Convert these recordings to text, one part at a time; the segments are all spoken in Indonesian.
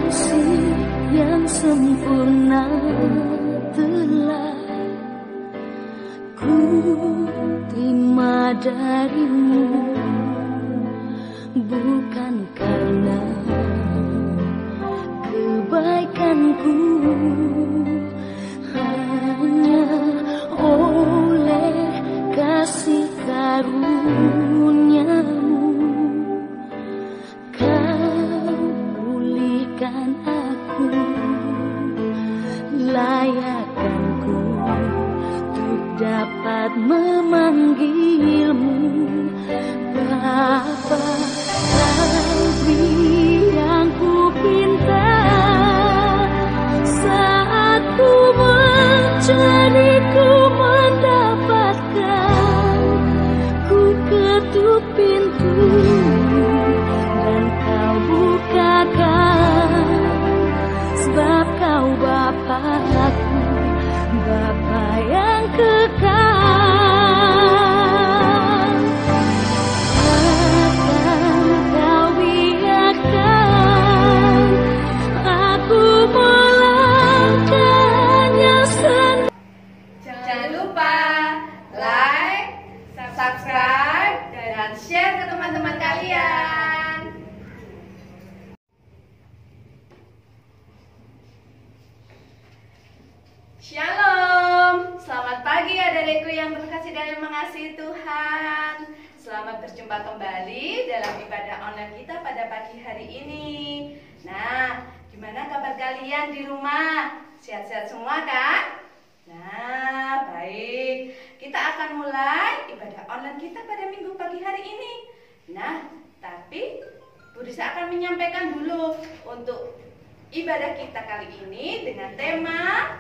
kasih yang sempurna telah ku terima darimu, bukan karena kebaikanku, hanya oleh kasih karuniamu kau pulihkan aku, layakkanku untuk dapat memanggilmu Bapa. Kau beri yang ku pinta saat ku mencari, ku mendapatkan, ku ketuk pintu dan kau bukakan, sebab kau Bapakku, Bapa yang kekal. Takkan kau biarkan aku melangkahnya sendiri. Jangan lupa like, subscribe, dan share ke teman-teman kalian. Shalom, selamat pagi adik-adikku yang terkasih dan mengasihi Tuhan. Selamat berjumpa kembali dalam ibadah online kita pada pagi hari ini. Nah, gimana kabar kalian di rumah? Sehat-sehat semua kan? Nah, baik. Kita akan mulai ibadah online kita pada minggu pagi hari ini. Nah, tapi Bu Risa akan menyampaikan dulu untuk ibadah kita kali ini dengan tema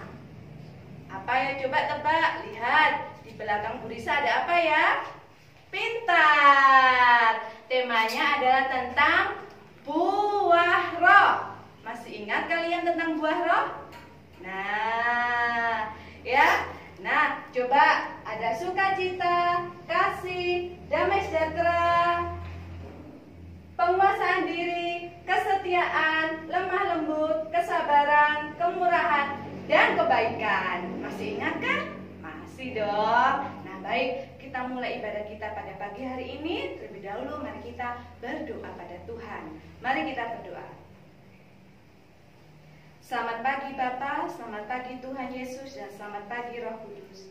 apa ya? Coba tebak, lihat di belakang Bu Risa ada apa ya? Pintar. Temanya adalah tentang buah roh. Masih ingat kalian tentang buah roh? Nah, ya. Nah, coba ada sukacita, kasih, damai sejahtera, penguasaan diri, kesetiaan, lemah lembut, kesabaran, kemurahan, dan kebaikan. Masih ingat kan? Masih dong. Nah, baik, kita mulai ibadah kita pada pagi hari ini. Terlebih dahulu mari kita berdoa pada Tuhan. Mari kita berdoa. Selamat pagi Bapa, selamat pagi Tuhan Yesus, dan selamat pagi Roh Kudus.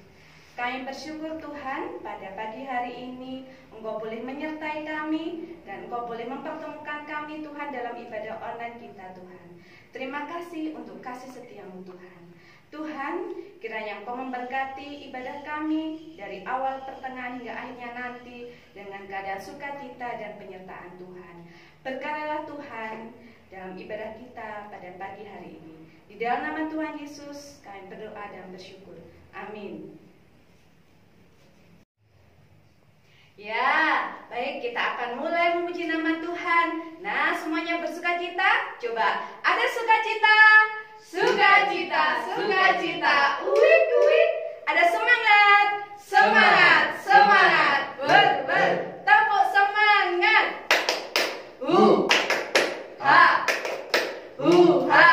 Kami bersyukur Tuhan pada pagi hari ini Engkau boleh menyertai kami dan Engkau boleh mempertemukan kami Tuhan dalam ibadah online kita Tuhan. Terima kasih untuk kasih setiamu Tuhan. Tuhan, kiranya Engkau memberkati ibadah kami dari awal, pertengahan hingga akhirnya nanti dengan keadaan sukacita dan penyertaan Tuhan. Berkatilah Tuhan dalam ibadah kita pada pagi hari ini. Di dalam nama Tuhan Yesus kami berdoa dan bersyukur. Amin. Ya, baik, kita akan mulai memuji nama Tuhan. Nah, semuanya bersukacita? Coba, ada sukacita? Sukacita, sukacita, uik, uik. Ada semangat? Semangat, semangat. Tepuk semangat. Ha, ha.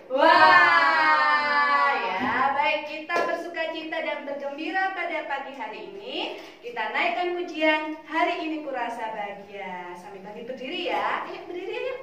Wah, ya baik, kita bersukacita dan bergembira pada pagi hari ini. Kita naikkan pujian Hari Ini Kurasa Bahagia. Sambil bagi berdiri ya. Ayo berdiri ayo.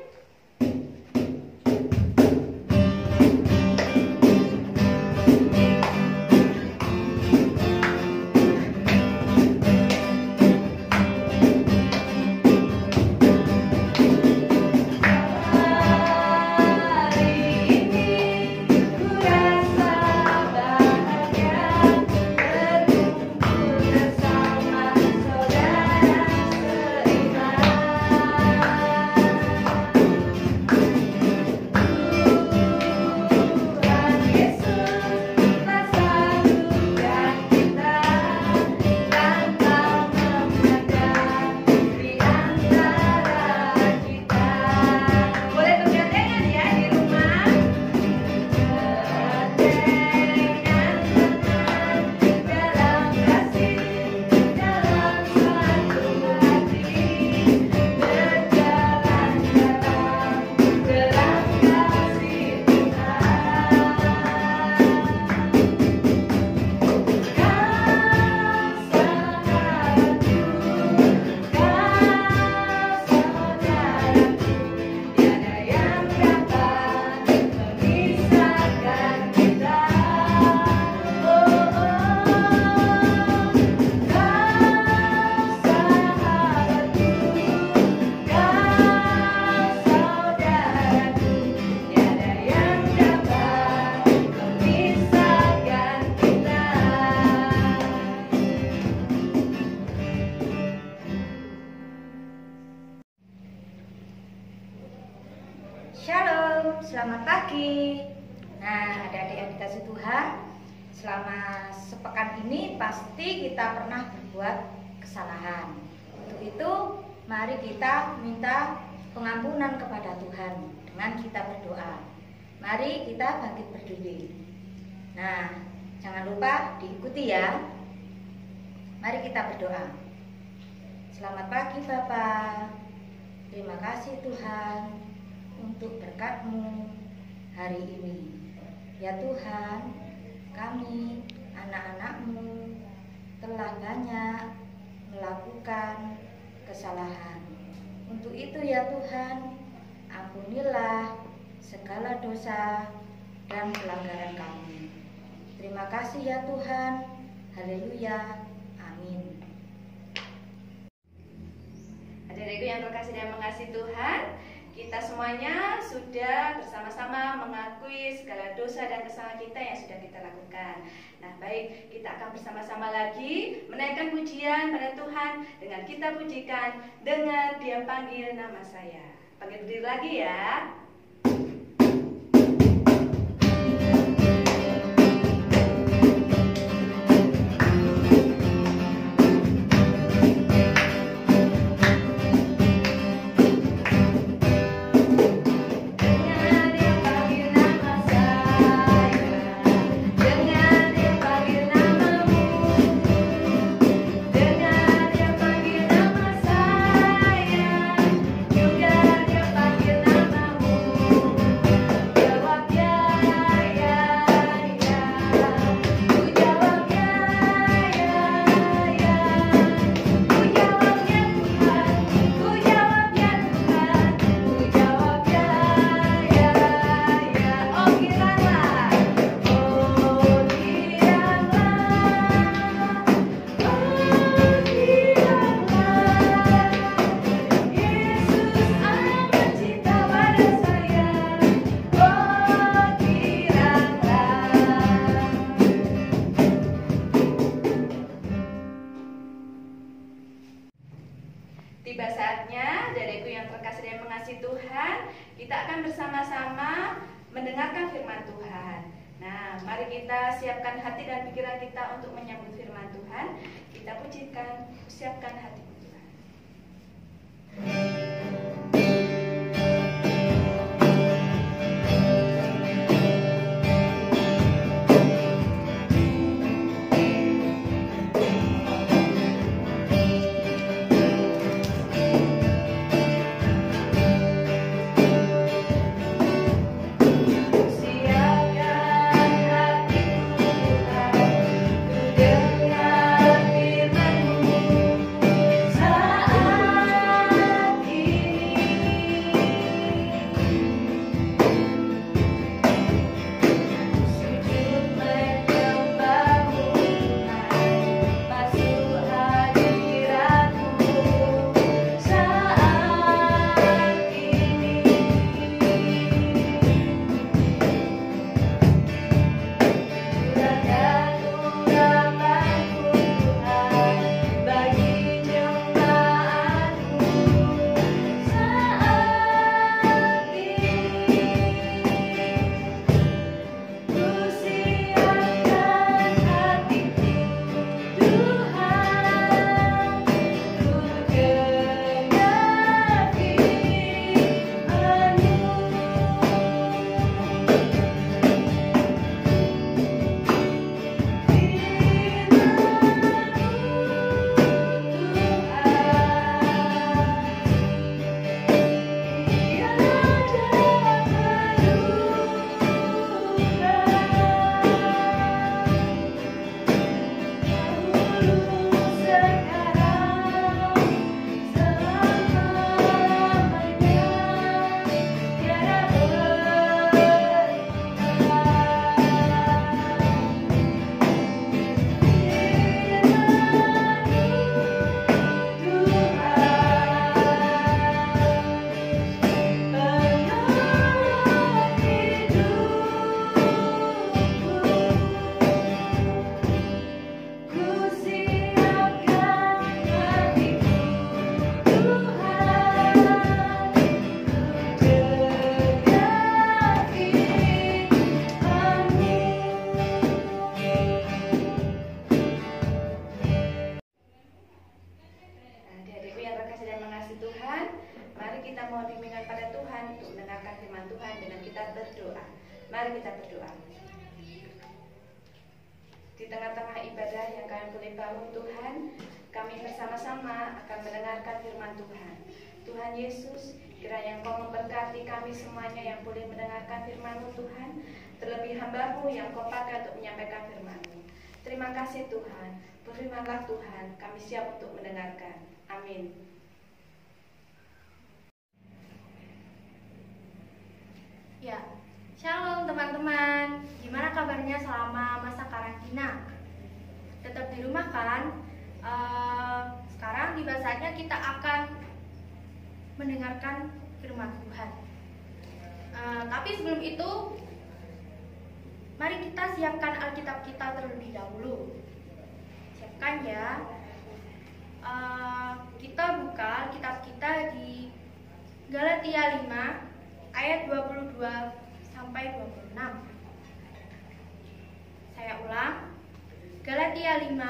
Shalom, selamat pagi. Nah, adik-adik yang dikasih Tuhan, selama sepekan ini pasti kita pernah berbuat kesalahan. Untuk itu, mari kita minta pengampunan kepada Tuhan dengan kita berdoa. Mari kita bangkit berdiri. Nah, jangan lupa diikuti ya. Mari kita berdoa. Selamat pagi Bapak. Terima kasih Tuhan untuk berkat-Mu hari ini. Ya Tuhan, kami anak-anak-Mu telah banyak melakukan kesalahan. Untuk itu ya Tuhan, ampunilah segala dosa dan pelanggaran kami. Terima kasih ya Tuhan. Haleluya. Amin. Adik-adikku yang terkasih dan mengasihi Tuhan, kita semuanya sudah bersama-sama mengakui segala dosa dan kesalahan kita yang sudah kita lakukan. Nah, baik, kita akan bersama-sama lagi menaikkan pujian pada Tuhan dengan kita pujikan dengan Dia panggil nama saya. Panggil berdiri lagi ya. Tiba saatnya, adik-adikku yang terkasih dan mengasihi Tuhan, kita akan bersama-sama mendengarkan firman Tuhan. Nah, mari kita siapkan hati dan pikiran kita untuk menyambut firman Tuhan. Kita pujikan, siapkan hati Tuhan. Saat mendengarkan firman Tuhan dengan kita berdoa. Mari kita berdoa. Di tengah-tengah ibadah yang kami boleh bangun Tuhan, kami bersama-sama akan mendengarkan firman Tuhan. Tuhan Yesus, kiranya Engkau memberkati kami semuanya yang boleh mendengarkan firman-Mu Tuhan, terlebih hamba-Mu yang Kau pakai untuk menyampaikan firman-Mu. Terima kasih Tuhan, berfirmanlah Tuhan, kami siap untuk mendengarkan. Amin. Ya, shalom teman-teman. Gimana kabarnya selama masa karantina? Tetap di rumah kan? Sekarang tiba saatnya kita akan mendengarkan firman Tuhan. Tapi sebelum itu, mari kita siapkan Alkitab kita terlebih dahulu. Siapkan ya. Kita buka Alkitab kita di Galatia 5 ayat 22 sampai 26. Saya ulang. Galatia 5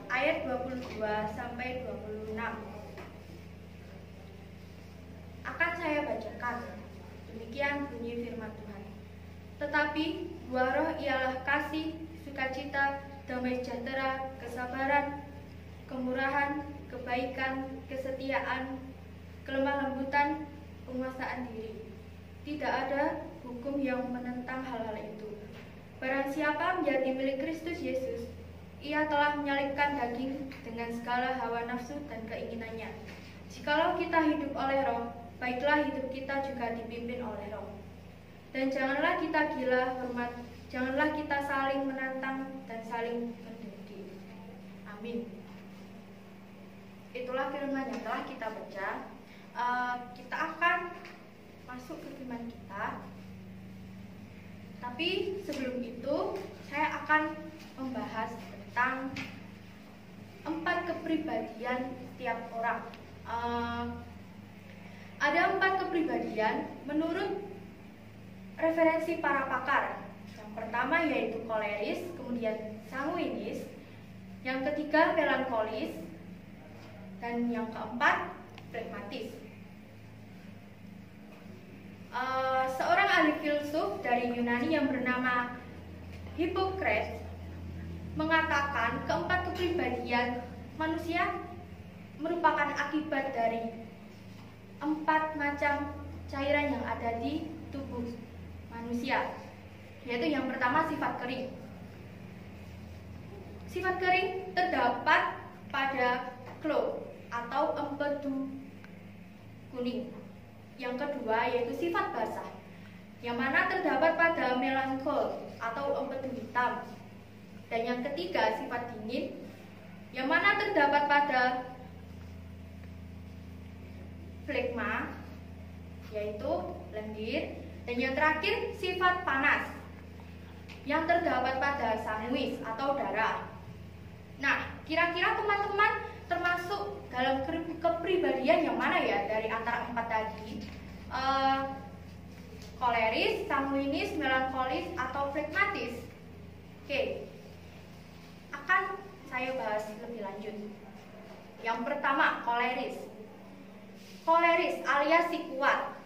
ayat 22 sampai 26. Akan saya bacakan. Demikian bunyi firman Tuhan. Tetapi buah roh ialah kasih, sukacita, damai sejahtera, kesabaran, kemurahan, kebaikan, kesetiaan, kelemah lembutan, penguasaan diri. Tidak ada hukum yang menentang hal-hal itu. Barang siapa menjadi milik Kristus Yesus, ia telah menyalibkan daging dengan segala hawa nafsu dan keinginannya. Jikalau kita hidup oleh roh, baiklah hidup kita juga dipimpin oleh roh. Dan janganlah kita gila hormat, janganlah kita saling menantang dan saling mendengki. Amin. Itulah firman yang telah kita baca. Kita akan masuk ke firman kita. Tapi sebelum itu saya akan membahas tentang 4 kepribadian setiap orang. Ada 4 kepribadian menurut referensi para pakar. Yang pertama yaitu koleris, kemudian sanguinis, yang ketiga melankolis, dan yang keempat flegmatis. Seorang ahli filsuf dari Yunani yang bernama Hippocrates mengatakan keempat kepribadian manusia merupakan akibat dari 4 macam cairan yang ada di tubuh manusia, yaitu yang pertama sifat kering. Sifat kering terdapat pada chloe atau empedu kuning. Yang kedua yaitu sifat basah, yang mana terdapat pada melankol atau empedu hitam. Dan yang ketiga sifat dingin, yang mana terdapat pada flegma, yaitu lendir. Dan yang terakhir sifat panas, yang terdapat pada sanguis atau darah. Nah, kira-kira teman-teman termasuk dalam kepribadian yang mana ya dari antara 4 tadi? Koleris, sanguinis, melankolis, atau flegmatis? Oke, akan saya bahas lebih lanjut. Yang pertama, koleris. Koleris alias si kuat.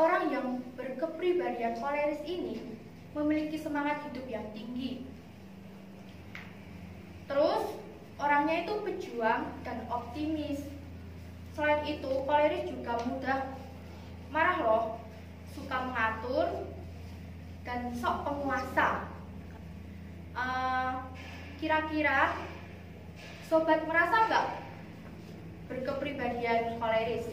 Orang yang berkepribadian koleris ini memiliki semangat hidup yang tinggi. Terus orangnya itu pejuang dan optimis. Selain itu, koleris juga mudah marah loh, suka mengatur, dan sok penguasa. Kira-kira sobat merasa nggak berkepribadian koleris?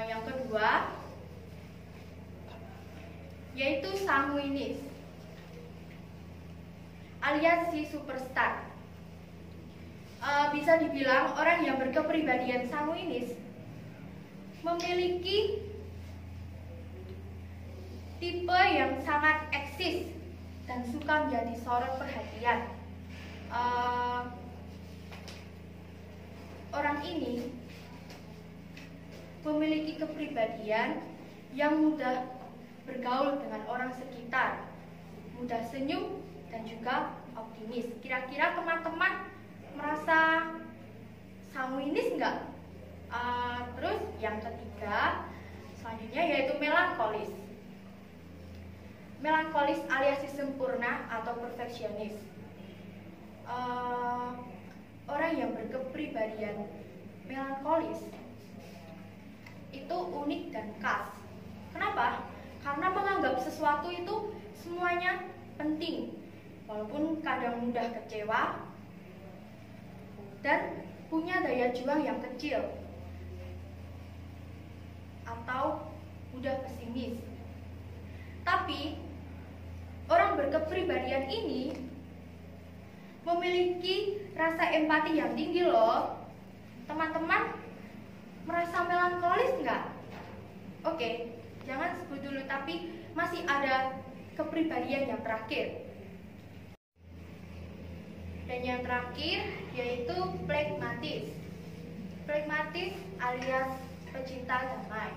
Yang kedua yaitu sanguinis alias si superstar. Bisa dibilang orang yang berkepribadian sanguinis memiliki tipe yang sangat eksis dan suka menjadi sorot perhatian. Orang ini memiliki kepribadian yang mudah bergaul dengan orang sekitar, mudah senyum, dan juga optimis. Kira-kira teman-teman merasa sanguinis enggak? Terus yang ketiga selanjutnya yaitu melankolis. Melankolis alias si sempurna atau perfeksionis. Orang yang berkepribadian melankolis itu unik dan khas. Kenapa? Karena menganggap sesuatu itu semuanya penting, walaupun kadang mudah kecewa dan punya daya juang yang kecil atau mudah pesimis. Tapi orang berkepribadian ini memiliki rasa empati yang tinggi loh. Teman-teman merasa melankolis nggak? Oke, jangan sebut dulu, tapi masih ada kepribadian yang terakhir. Dan yang terakhir yaitu flegmatis. Flegmatis alias pecinta damai.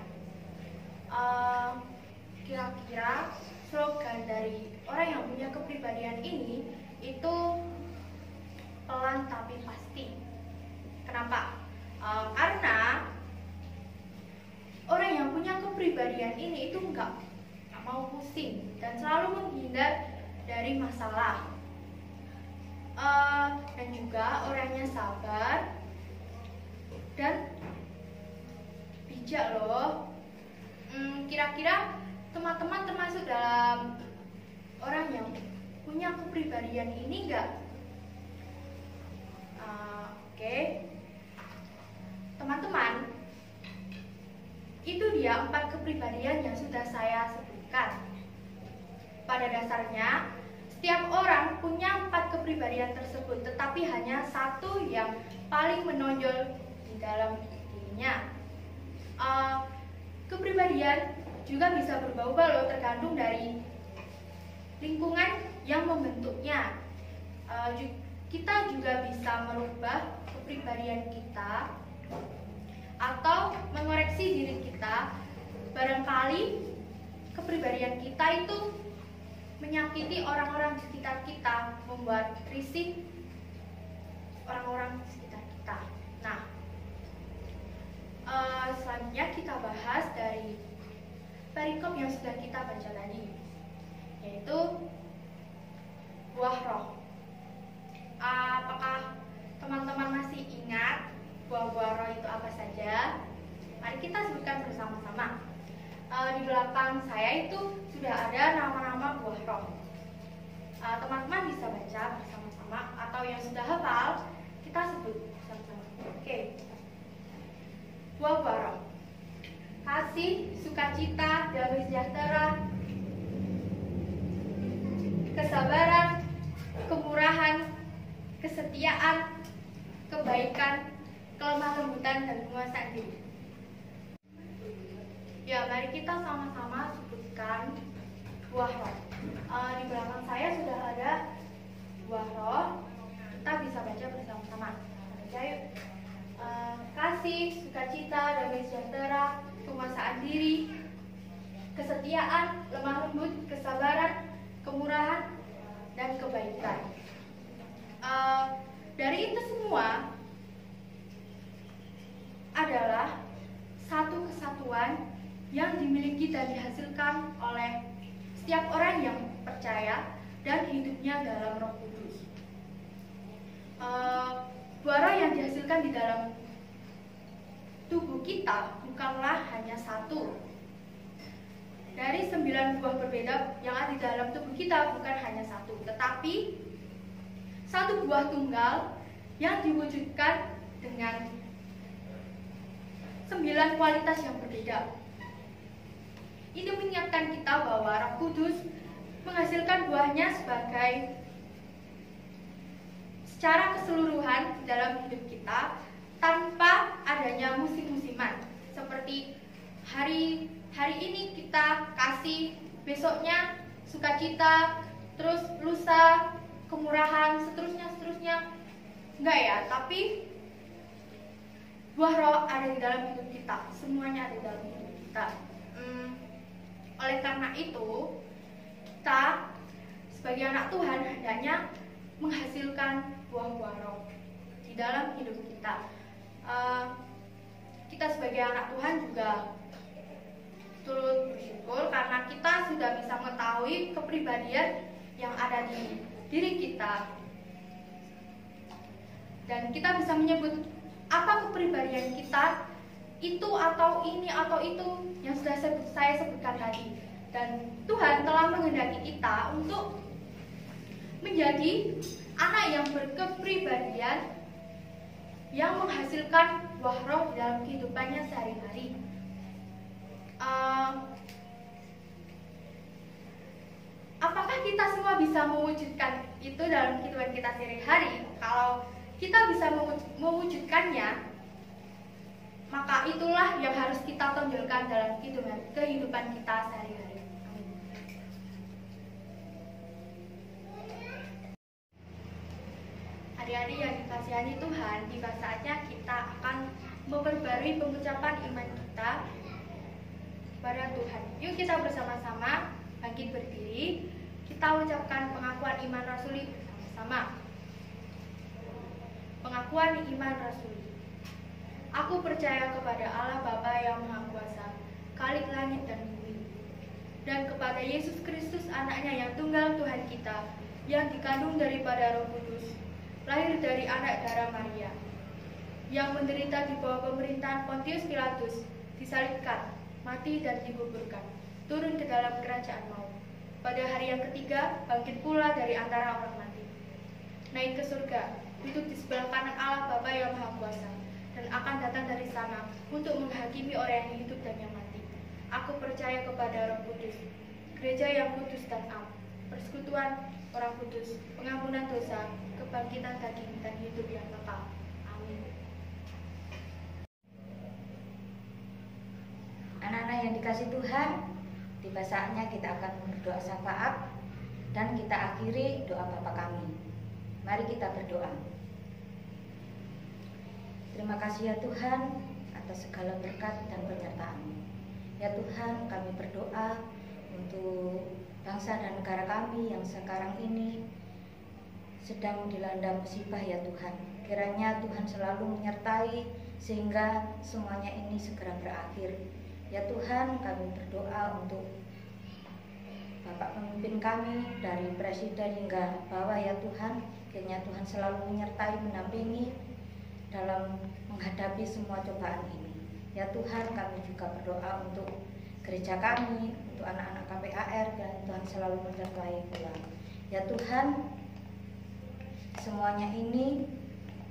Kira-kira slogan dari orang yang punya kepribadian ini itu pelan tapi pasti. Kenapa? Karena orang yang punya kepribadian ini itu nggak mau pusing dan selalu menghindar dari masalah. Dan juga orangnya sabar dan bijak loh. Kira-kira teman-teman termasuk dalam orang yang punya kepribadian ini nggak? Oke. Teman-teman, itu dia 4 kepribadian yang sudah saya sebutkan. Pada dasarnya, setiap orang punya 4 kepribadian tersebut, tetapi hanya satu yang paling menonjol di dalam dirinya. Kepribadian juga bisa berubah-ubah loh, tergantung dari lingkungan yang membentuknya. Kita juga bisa merubah kepribadian kita atau mengoreksi diri kita. Barangkali kepribadian kita itu menyakiti orang-orang di sekitar kita, membuat risih orang-orang di sekitar kita. Nah, selanjutnya kita bahas dari perikop yang sudah kita baca tadi, yaitu buah roh. Apakah teman-teman masih ingat buah-buah roh itu apa saja? Mari kita sebutkan bersama-sama. Di belakang saya itu sudah ada nama-nama buah roh. Teman-teman bisa baca bersama-sama, atau yang sudah hafal kita sebut bersama-sama. Oke. Buah-buah roh: kasih, sukacita, damai sejahtera, kesabaran, kemurahan, kesetiaan, kebaikan, kelemah lembutan, dan penguasaan diri. Ya, mari kita sama-sama sebutkan buah roh. Di belakang saya sudah ada buah roh. Kita bisa baca bersama-sama. Baca yuk. Kasih, sukacita, damai sejahtera, penguasaan diri, kesetiaan, lemah lembut, kesabaran, kemurahan, dan kebaikan. Dari itu semua adalah satu kesatuan yang dimiliki dan dihasilkan oleh setiap orang yang percaya dan hidupnya dalam Roh Kudus. Buah roh yang dihasilkan di dalam tubuh kita bukanlah hanya satu. Dari 9 buah berbeda yang ada di dalam tubuh kita bukan hanya satu, tetapi satu buah tunggal yang diwujudkan dengan 9 kualitas yang berbeda. Ini mengingatkan kita bahwa Roh Kudus menghasilkan buahnya secara keseluruhan dalam hidup kita tanpa adanya musim-musiman. Seperti hari ini kita kasih, besoknya sukacita, terus lusa kemurahan, seterusnya. Enggak ya, tapi buah roh ada di dalam hidup kita, semuanya ada di dalam hidup kita. Oleh karena itu, kita sebagai anak Tuhan hendaknya menghasilkan buah-buah roh di dalam hidup kita. kita sebagai anak Tuhan juga turut bersyukur karena kita sudah bisa mengetahui kepribadian yang ada di diri kita. Dan kita bisa menyebut apa kepribadian kita itu atau ini atau itu yang sudah saya sebutkan tadi. Dan Tuhan telah menghendaki kita untuk menjadi anak yang berkepribadian yang menghasilkan buah roh dalam kehidupannya sehari-hari. Apakah kita semua bisa mewujudkan itu dalam kehidupan kita sehari-hari? Kalau kita bisa mewujudkannya, maka itulah yang harus kita tonjolkan dalam kehidupan kita sehari-hari. Amin. Adik-adik yang dikasihani Tuhan, tiba saatnya kita akan memperbarui pengucapan iman kita kepada Tuhan. Yuk kita bersama-sama bangkit berdiri, kita ucapkan pengakuan iman rasuli bersama. Pengakuan iman rasuli. Aku percaya kepada Allah Bapa yang Maha Kuasa, Khalik langit dan bumi, dan kepada Yesus Kristus anaknya yang tunggal Tuhan kita, yang dikandung daripada Roh Kudus, lahir dari anak darah Maria, yang menderita di bawah pemerintahan Pontius Pilatus, disalibkan, mati dan dikuburkan, turun ke dalam kerajaan maut. Pada hari yang ketiga, bangkit pula dari antara orang mati, naik ke surga, duduk di sebelah kanan Allah Bapa yang Maha Kuasa, dan akan datang dari sana untuk menghakimi orang yang hidup dan yang mati. Aku percaya kepada Roh Kudus, gereja yang kudus dan am, persekutuan orang kudus, pengampunan dosa, kebangkitan daging dan hidup yang kekal. Amin. Anak-anak yang dikasih Tuhan, tiba saatnya kita akan berdoa syafaat dan kita akhiri doa Bapa kami. Mari kita berdoa. Terima kasih ya Tuhan atas segala berkat dan penyertaan-Mu. Ya Tuhan, kami berdoa untuk bangsa dan negara kami yang sekarang ini sedang dilanda musibah ya Tuhan. Kiranya Tuhan selalu menyertai sehingga semuanya ini segera berakhir. Ya Tuhan, kami berdoa untuk Bapak pemimpin kami dari presiden hingga bawah ya Tuhan. Kiranya Tuhan selalu menyertai, mendampingi dalam menghadapi semua cobaan ini. Ya Tuhan, kami juga berdoa untuk gereja kami, untuk anak-anak KPAR, dan Tuhan selalu menyertai pula. Ya Tuhan, semuanya ini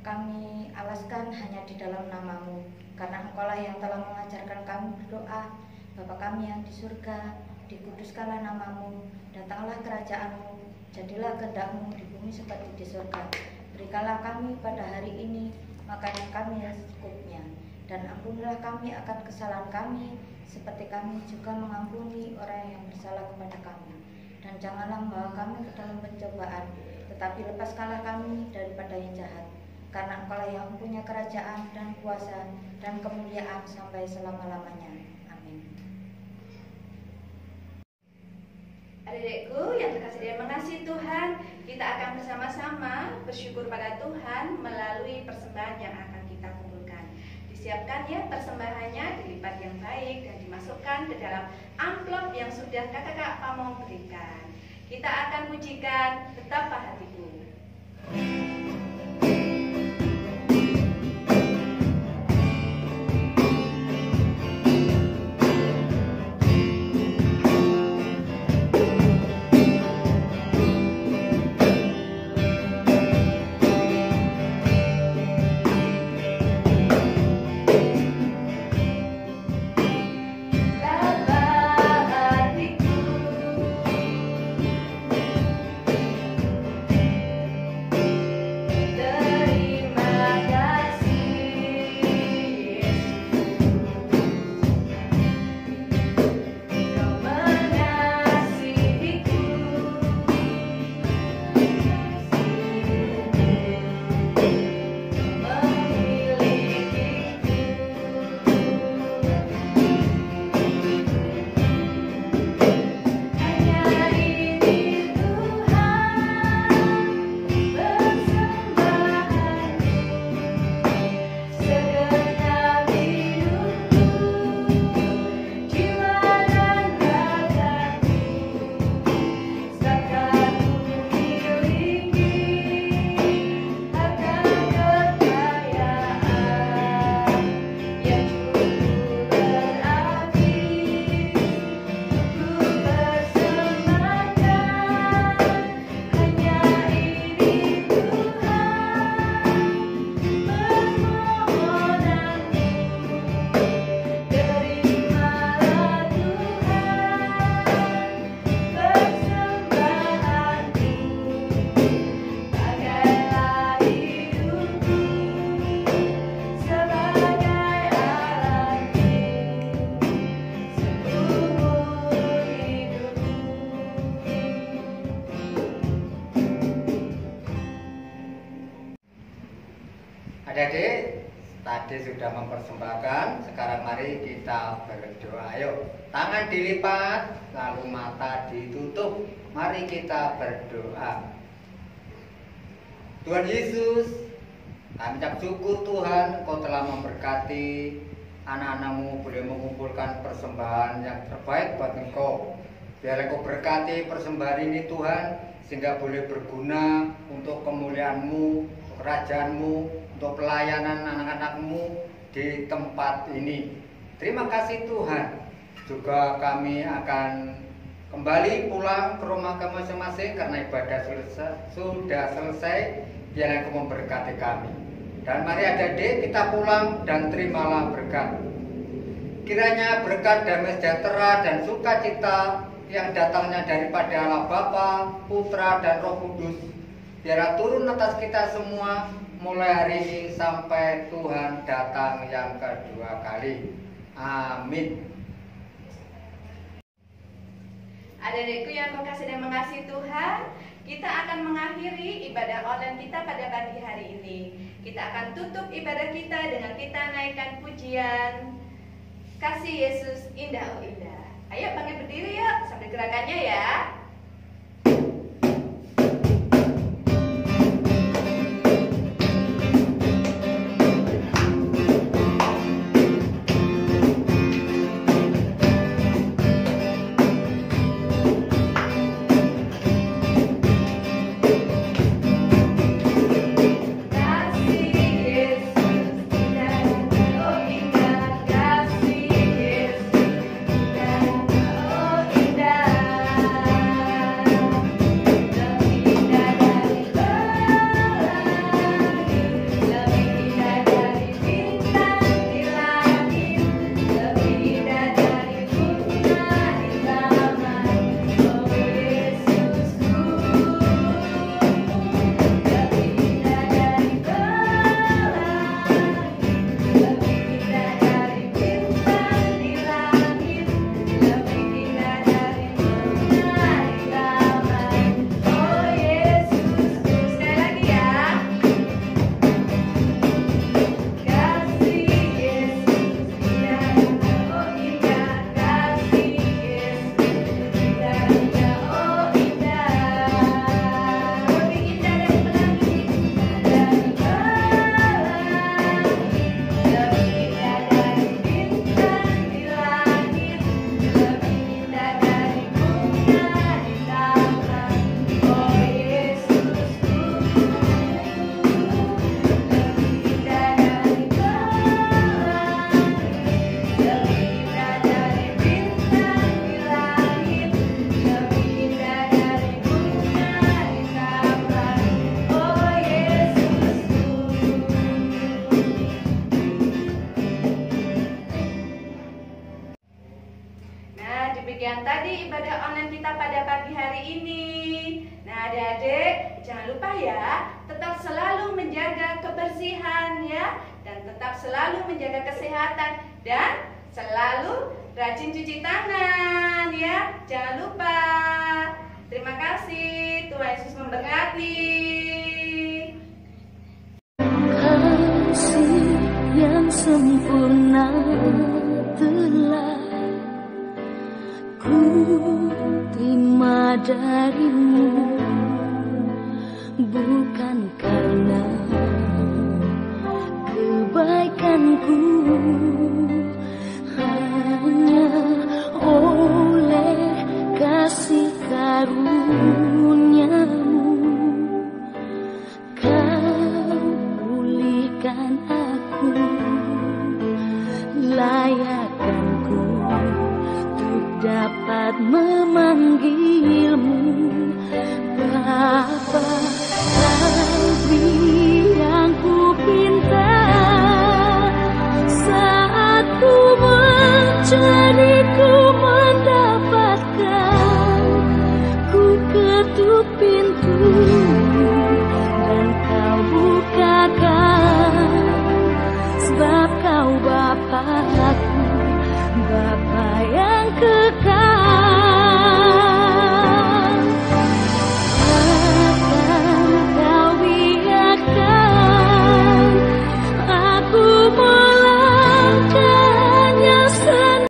kami alaskan hanya di dalam nama-Mu, karena Engkau-lah yang telah mengajarkan kami berdoa. Bapa kami yang di surga, dikuduskanlah nama-Mu, datanglah kerajaan-Mu, jadilah kehendak-Mu di bumi seperti di surga. Berikanlah kami pada hari ini makanan kami yang secukupnya, dan ampunilah kami akan kesalahan kami, seperti kami juga mengampuni orang yang bersalah kepada kami. Dan janganlah membawa kami ke dalam pencobaan, tetapi lepaskanlah kami daripada yang jahat. Karena Engkau-lah yang punya kerajaan dan kuasa dan kemuliaan sampai selama-lamanya. Amin. Adik-adikku yang terkasih dan mengasihi Tuhan, kita akan bersama-sama bersyukur pada Tuhan melalui persembahan yang akan kita kumpulkan. Disiapkan ya persembahannya, dilipat yang baik dan dimasukkan ke dalam amplop yang sudah kakak-kakak Pamong berikan. Kita akan pujikan Betapa Hatiku. Adik sudah mempersembahkan, sekarang mari kita berdoa. Ayo, tangan dilipat, lalu mata ditutup. Mari kita berdoa. Tuhan Yesus, kami ucap syukur Tuhan, Engkau telah memberkati anak-anakmu boleh mengumpulkan persembahan yang terbaik buat Engkau. Biar Engkau berkati persembahan ini Tuhan, sehingga boleh berguna untuk kemuliaan-Mu, untuk kerajaan-Mu, untuk pelayanan anak-anak-Mu di tempat ini. Terima kasih Tuhan. Juga kami akan kembali pulang ke rumah kami masing-masing karena ibadah sudah selesai. Biar Engkau memberkati kami. Dan mari adik-adik kita pulang dan terimalah berkat. Kiranya berkat damai sejahtera dan sukacita yang datangnya daripada Allah Bapa, Putra dan Roh Kudus biar turun atas kita semua mulai hari ini sampai Tuhan datang yang kedua kali. Amin. Adik-adikku yang berkasih dan mengasihi Tuhan, kita akan mengakhiri ibadah online kita pada pagi hari ini. Kita akan tutup ibadah kita dengan kita naikkan pujian Kasih Yesus Indah Oh Indah. Ayo bangkit berdiri yuk sambil gerakannya ya. Demikian tadi ibadah online kita pada pagi hari ini. Nah adik-adik, jangan lupa ya, tetap selalu menjaga kebersihan ya, dan tetap selalu menjaga kesehatan, dan selalu rajin cuci tangan ya. Jangan lupa. Terima kasih, Tuhan Yesus memberkati. Kasih yang sempurna telah ku terima darimu, bukan karena kebaikanku, hanya oleh kasih karuniamu kau pulihkan aku, layakkanku dapat memanggilmu Bapa. Lebih yang ku pinta saat ku mencari, ku mendapatkan, ku ketuk pintu dan kau bukakan, sebab kau Bapa yang kekal.